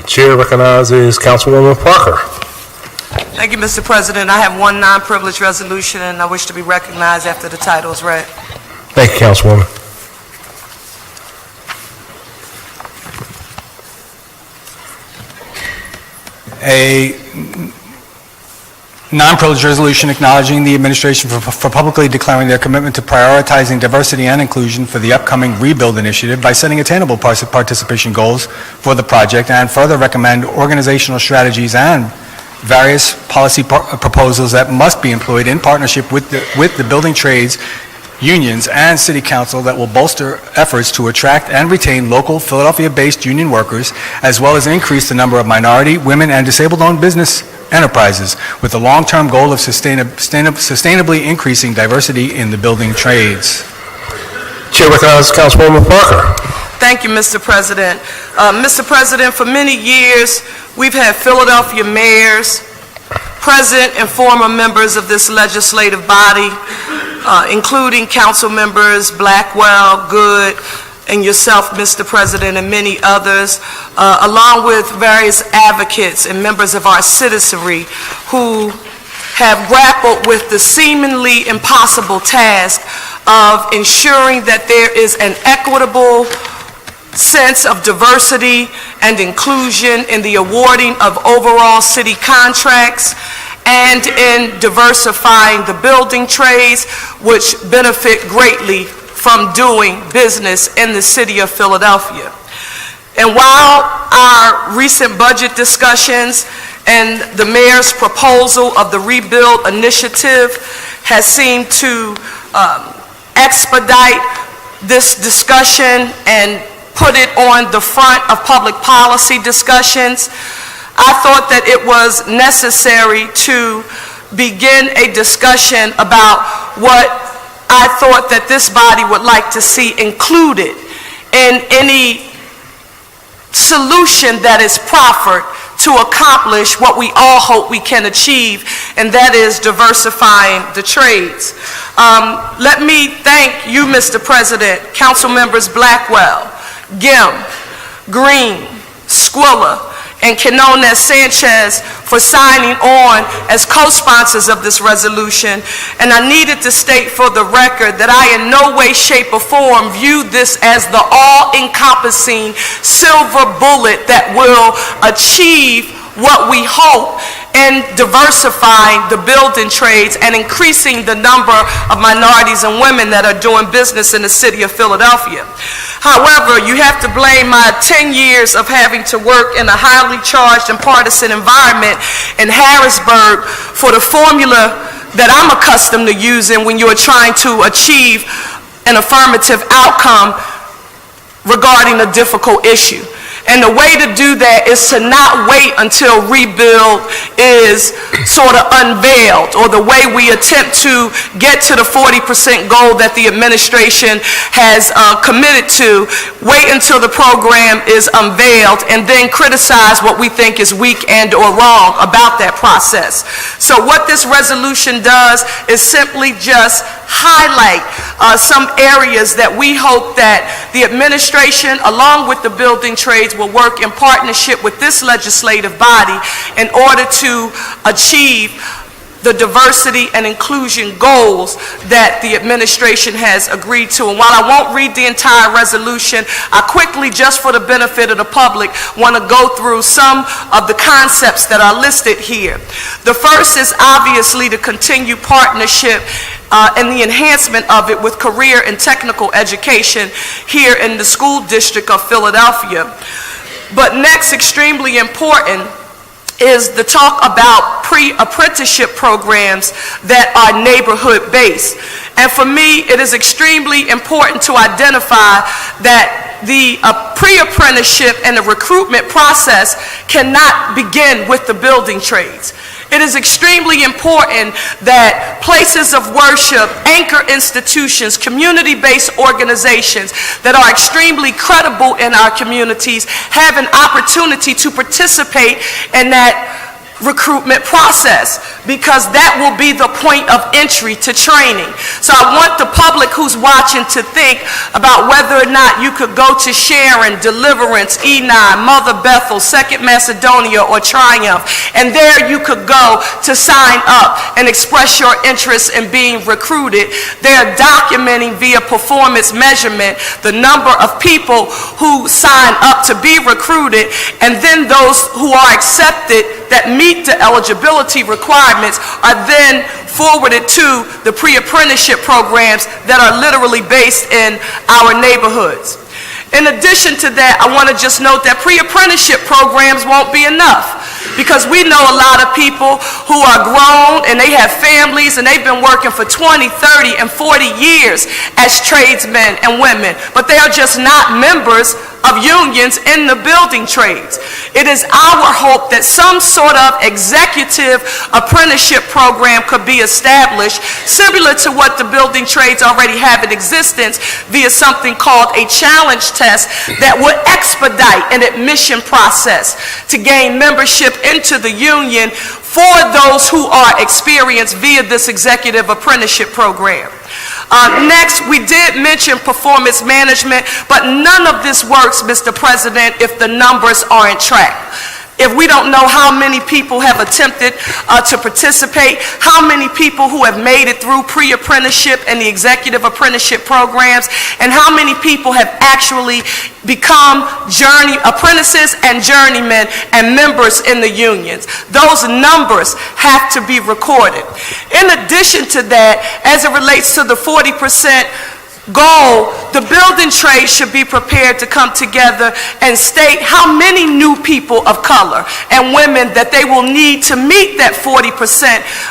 Chair recognizes Councilwoman Parker. Thank you, Mr. President. I have one non-privileged resolution, and I wish to be recognized after the title is read. Thank you, Councilwoman. A non-privileged resolution acknowledging the administration for publicly declaring their commitment to prioritizing diversity and inclusion for the upcoming Rebuild initiative by setting attainable participation goals for the project, and further recommend organizational strategies and various policy proposals that must be employed in partnership with the building trades unions and City Council that will bolster efforts to attract and retain local Philadelphia-based union workers, as well as increase the number of minority, women, and disabled-owned business enterprises, with the long-term goal of sustainably increasing diversity in the building trades. Chair recognizes Councilwoman Parker. Thank you, Mr. President. Mr. President, for many years, we've had Philadelphia mayors, present and former members of this legislative body, including council members Blackwell, Good, and yourself, Mr. President, and many others, along with various advocates and members of our citizenry who have grappled with the seemingly impossible task of ensuring that there is an equitable sense of diversity and inclusion in the awarding of overall city contracts and in diversifying the building trades, which benefit greatly from doing business in the city of Philadelphia. And while our recent budget discussions and the mayor's proposal of the Rebuild initiative has seemed to expedite this discussion and put it on the front of public policy discussions, I thought that it was necessary to begin a discussion about what I thought that this body would like to see included in any solution that is proffered to accomplish what we all hope we can achieve, and that is diversifying the trades. Let me thank you, Mr. President, Council Members Blackwell, Gim, Green, Squilla, and Quinones Sanchez for signing on as co-sponsors of this resolution. And I needed to state for the record that I in no way, shape, or form view this as the all-encompassing silver bullet that will achieve what we hope in diversifying the building trades and increasing the number of minorities and women that are doing business in the city of Philadelphia. However, you have to blame my 10 years of having to work in a highly charged and partisan environment in Harrisburg for the formula that I'm accustomed to using when you're trying to achieve an affirmative outcome regarding a difficult issue. And the way to do that is to not wait until Rebuild is sort of unveiled, or the way we attempt to get to the 40% goal that the administration has committed to. Wait until the program is unveiled and then criticize what we think is weak and or wrong about that process. So what this resolution does is simply just highlight some areas that we hope that the administration, along with the building trades, will work in partnership with this legislative body in order to achieve the diversity and inclusion goals that the administration has agreed to. And while I won't read the entire resolution, I quickly, just for the benefit of the public, want to go through some of the concepts that are listed here. The first is obviously the continued partnership and the enhancement of it with career and technical education here in the school district of Philadelphia. But next, extremely important, is the talk about pre-apprenticeship programs that are neighborhood-based. And for me, it is extremely important to identify that the pre-apprenticeship and the recruitment process cannot begin with the building trades. It is extremely important that places of worship, anchor institutions, community-based organizations that are extremely credible in our communities have an opportunity to participate in that recruitment process, because that will be the point of entry to training. So I want the public who's watching to think about whether or not you could go to Sharon, Deliverance, E9, Mother Bethel, Second Macedonia, or Triumph, and there you could go to sign up and express your interest in being recruited. They're documenting via performance measurement the number of people who sign up to be recruited, and then those who are accepted that meet the eligibility requirements are then forwarded to the pre-apprenticeship programs that are literally based in our neighborhoods. In addition to that, I want to just note that pre-apprenticeship programs won't be enough, because we know a lot of people who are grown and they have families and they've been working for 20, 30, and 40 years as tradesmen and women, but they are just not members of unions in the building trades. It is our hope that some sort of executive apprenticeship program could be established, similar to what the building trades already have in existence, via something called a challenge test that would expedite an admission process to gain membership into the union for those who are experienced via this executive apprenticeship program. Next, we did mention performance management, but none of this works, Mr. President, if the numbers aren't tracked. If we don't know how many people have attempted to participate, how many people who have made it through pre-apprenticeship and the executive apprenticeship programs, and how many people have actually become apprentices and journeymen and members in the unions. Those numbers have to be recorded. In addition to that, as it relates to the 40% goal, the building trade should be prepared to come together and state how many new people of color and women that they will need to meet that 40%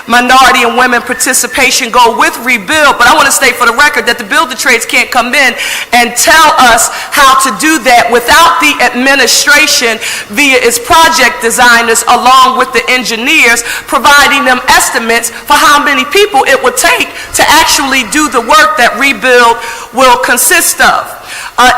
minority and women participation goal with rebuild. But I want to state for the record that the building trades can't come in and tell us how to do that without the administration via its project designers along with the engineers providing them estimates for how many people it would take to actually do the work that rebuild will consist of.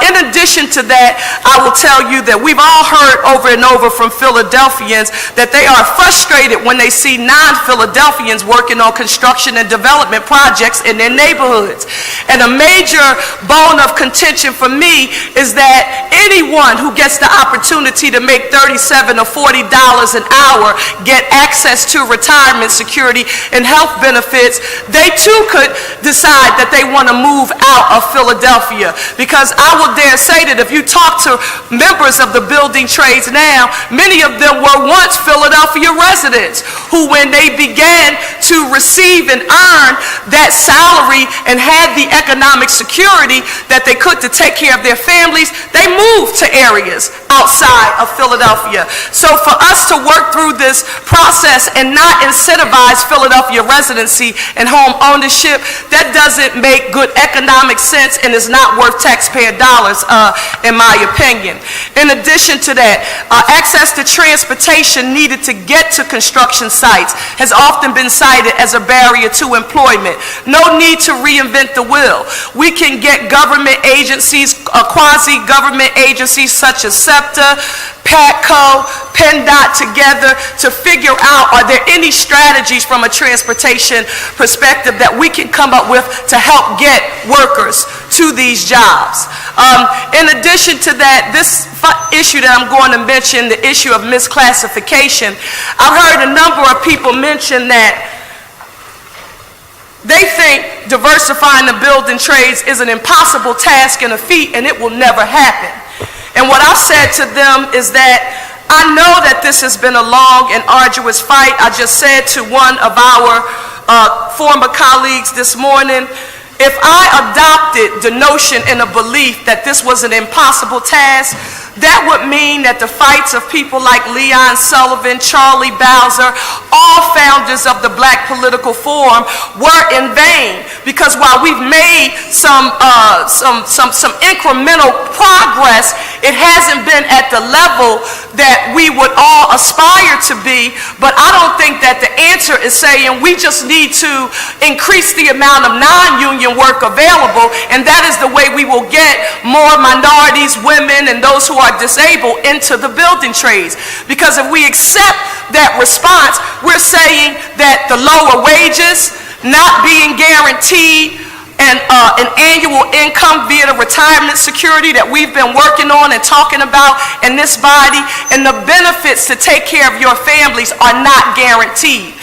In addition to that, I will tell you that we've all heard over and over from Philadelphians that they are frustrated when they see non-Philadelphians working on construction and development projects in their neighborhoods. And a major bone of contention for me is that anyone who gets the opportunity to make $37 or $40 an hour get access to retirement security and health benefits, they too could decide that they want to move out of Philadelphia. Because I will dare say that if you talk to members of the building trades now, many of them were once Philadelphia residents who, when they began to receive and earn that salary and had the economic security that they could to take care of their families, they moved to areas outside of Philadelphia. So for us to work through this process and not incentivize Philadelphia residency and home ownership, that doesn't make good economic sense and is not worth taxpayer dollars, in my opinion. In addition to that, access to transportation needed to get to construction sites has often been cited as a barrier to employment. No need to reinvent the wheel. We can get government agencies, quasi-government agencies such as SEPTA, PATCO, PennDOT together to figure out, are there any strategies from a transportation perspective that we can come up with to help get workers to these jobs. In addition to that, this issue that I'm going to mention, the issue of misclassification, I've heard a number of people mention that they think diversifying the building trades is an impossible task and a feat, and it will never happen. And what I've said to them is that I know that this has been a long and arduous fight. I just said to one of our former colleagues this morning, if I adopted the notion and a belief that this was an impossible task, that would mean that the fights of people like Leon Sullivan, Charlie Bowser, all founders of the Black Political Forum, were in vain. Because while we've made some incremental progress It hasn't been at the level that we would all aspire to be, but I don't think that the answer is saying we just need to increase the amount of non-union work available, and that is the way we will get more minorities, women, and those who are disabled into the building trades. Because if we accept that response, we're saying that the lower wages, not being guaranteed an annual income via the retirement security that we've been working on and talking about in this body, and the benefits to take care of your families are not guaranteed.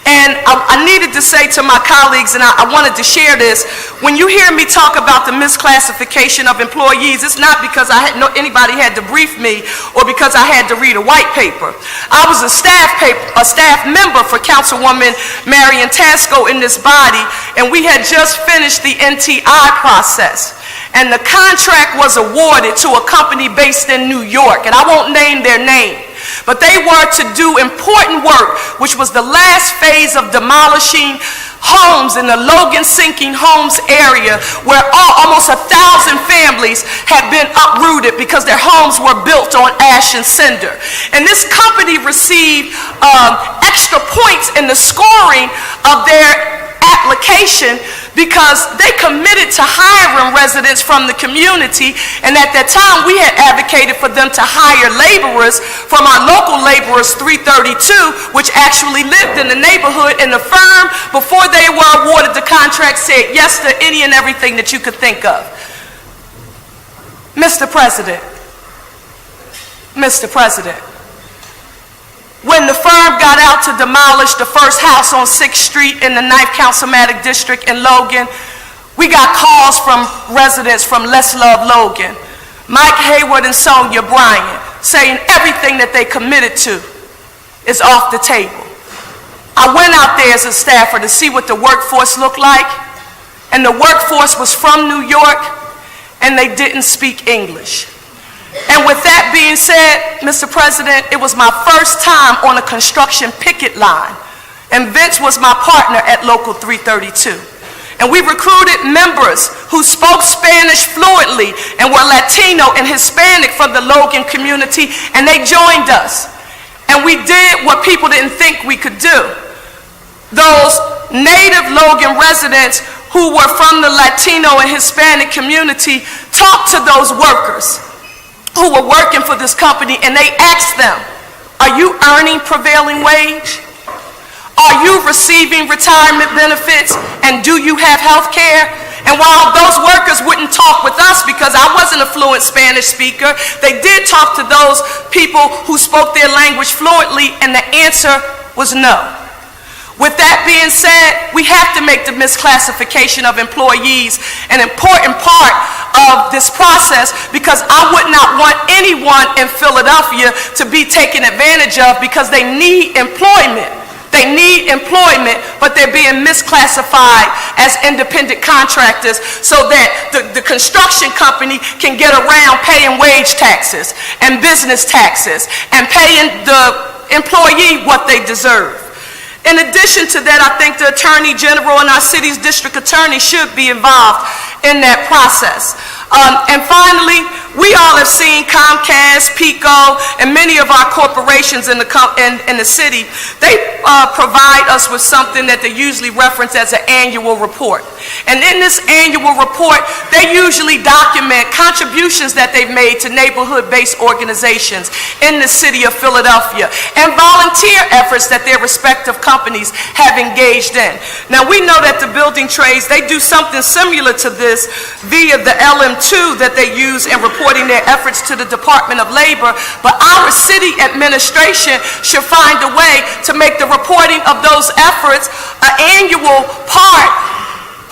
And I needed to say to my colleagues, and I wanted to share this, when you hear me talk about the misclassification of employees, it's not because anybody had to brief me or because I had to read a white paper. I was a staff member for Councilwoman Marion Tasco in this body, and we had just finished the NTI process. And the contract was awarded to a company based in New York, and I won't name their name. But they were to do important work, which was the last phase of demolishing homes in the Logan Sinking Homes area, where almost 1,000 families had been uprooted because their homes were built on ash and cinder. And this company received extra points in the scoring of their application because they committed to hiring residents from the community, and at that time we had advocated for them to hire laborers from our local laborers 332, which actually lived in the neighborhood, and the firm, before they were awarded the contract, said yes to any and everything that you could think of. Mr. President, when the firm got out to demolish the first house on 6th Street in the 9th Councilmatic District in Logan, we got calls from residents from Let's Love Logan, Mike Hayward and Sonia Bryant, saying everything that they committed to is off the table. I went out there as a staffer to see what the workforce looked like, and the workforce was from New York, and they didn't speak English. And with that being said, Mr. President, it was my first time on a construction picket line, and Vince was my partner at Local 332. And we recruited members who spoke Spanish fluently and were Latino and Hispanic from the Logan community, and they joined us. And we did what people didn't think we could do. Those native Logan residents who were from the Latino and Hispanic community talked to those workers who were working for this company, and they asked them, are you earning prevailing wage? Are you receiving retirement benefits? And do you have health care? And while those workers wouldn't talk with us because I wasn't a fluent Spanish speaker, they did talk to those people who spoke their language fluently, and the answer was no. With that being said, we have to make the misclassification of employees an important part of this process, because I would not want anyone in Philadelphia to be taken advantage of because they need employment. They need employment, but they're being misclassified as independent contractors so that the construction company can get around paying wage taxes and business taxes and paying the employee what they deserve. In addition to that, I think the Attorney General and our city's district attorney should be involved in that process. And finally, we all have seen Comcast, PECO, and many of our corporations in the city. They provide us with something that they usually reference as an annual report. And in this annual report, they usually document contributions that they've made to neighborhood-based organizations in the city of Philadelphia and volunteer efforts that their respective companies have engaged in. Now, we know that the building trades, they do something similar to this via the LM2 that they use in reporting their efforts to the Department of Labor, but our city administration should find a way to make the reporting of those efforts an annual part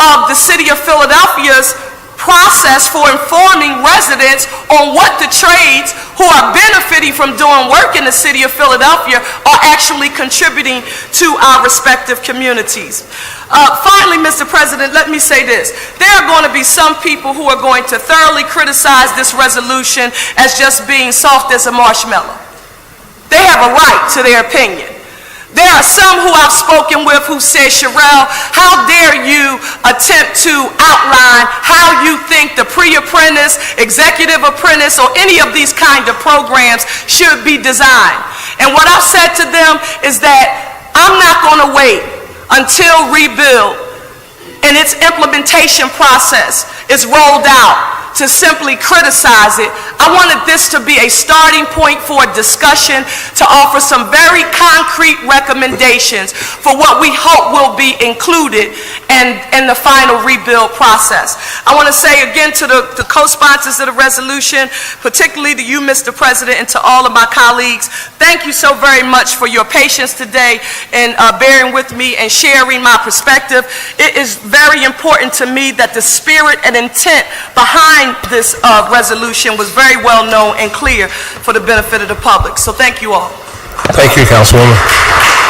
of the city of Philadelphia's process for informing residents on what the trades who are benefiting from doing work in the city of Philadelphia are actually contributing to our respective communities. Finally, Mr. President, let me say this. There are going to be some people who are going to thoroughly criticize this resolution as just being soft as a marshmallow. They have a right to their opinion. There are some who I've spoken with who say, Cherelle, how dare you attempt to outline how you think the pre-apprentice, executive apprentice, or any of these kind of programs should be designed. And what I've said to them is that I'm not going to wait until Rebuild and its implementation process is rolled out to simply criticize it. I wanted this to be a starting point for a discussion to offer some very concrete recommendations for what we hope will be included in the final rebuild process. I want to say again to the co-sponsors of the resolution, particularly to you, Mr. President, and to all of my colleagues, thank you so very much for your patience today and bearing with me and sharing my perspective. It is very important to me that the spirit and intent behind this resolution was very well known and clear for the benefit of the public. So thank you all. Thank you, Councilwoman.